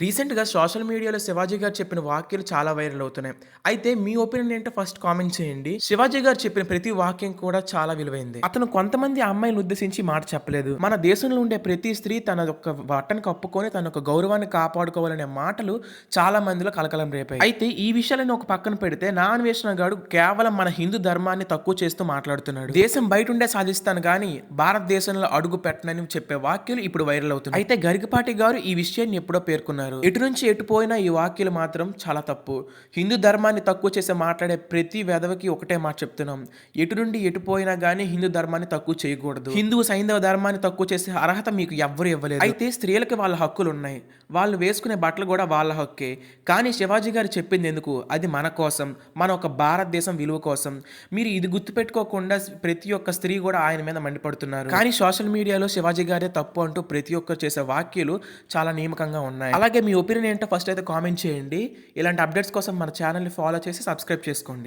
రీసెంట్‌గా సోషల్ మీడియాలో శివాజీ గారు చెప్పిన వాక్యాలు చాలా వైరల్ అవుతున్నాయి. అయితే మీ ఒపీనియన్ ఏంటో ఫస్ట్ కామెంట్ చేయండి. శివాజీ గారు చెప్పిన ప్రతి వాక్యం కూడా చాలా విలువైంది. అతను కొంతమంది అమ్మాయిలను ఉద్దేశించి మాట చెప్పలేదు. మన దేశంలో ఉండే ప్రతి స్త్రీ తన యొక్క బట్టను కప్పుకొని తన యొక్క గౌరవాన్ని కాపాడుకోవాలనే మాటలు చాలా మందిలో కలకలం రేపాయి. అయితే ఈ విషయాలను ఒక పక్కన పెడితే అన్వేషణ గాడు కేవలం మన హిందూ ధర్మాన్ని తక్కువ చేస్తూ మాట్లాడుతున్నాడు. దేశం బయటుండే సాధిస్తాను గాని భారతదేశంలో అడుగు పెట్టనని చెప్పే వాక్యాలు ఇప్పుడు వైరల్ అవుతున్నాయి. అయితే గరికపాటి గారు ఈ విషయాన్ని ఎప్పుడో పేర్కొన్నారు. ఎటు నుంచి ఎటు పోయినా ఈ వాక్యాలు మాత్రం చాలా తప్పు. హిందూ ధర్మాన్ని తక్కువ చేసి మాట్లాడే ప్రతి వెధవకి ఒకటే మాట చెప్తున్నాం. ఎటు నుండి ఎటు పోయినా గానీ హిందూ ధర్మాన్ని తక్కువ చేయకూడదు. హిందూ సైంధవ ధర్మాన్ని తక్కువ చేసే అర్హత మీకు ఎవ్వరు ఇవ్వలేదు. అయితే స్త్రీలకి వాళ్ళ హక్కులు ఉన్నాయి. వాళ్ళు వేసుకునే బట్టలు కూడా వాళ్ళ హక్కే. కానీ శివాజీ గారు చెప్పింది ఎందుకు? అది మన కోసం, మన ఒక భారతదేశం విలువ కోసం. మీరు ఇది గుర్తుపెట్టుకోకుండా ప్రతి ఒక్క స్త్రీ కూడా ఆయన మీద మండిపడుతున్నారు. కానీ సోషల్ మీడియాలో శివాజీ గారే తప్పు అంటూ ప్రతి ఒక్కరు చేసే వాక్యాలు చాలా నియమకంగా ఉన్నాయి. అలాగే మీ ఒపీనియన్ ఏంటో ఫస్ట్ అయితే కామెంట్ చేయండి. ఇలాంటి అప్డేట్స్ కోసం మన ఛానల్ని ఫాలో చేసి సబ్స్క్రైబ్ చేసుకోండి.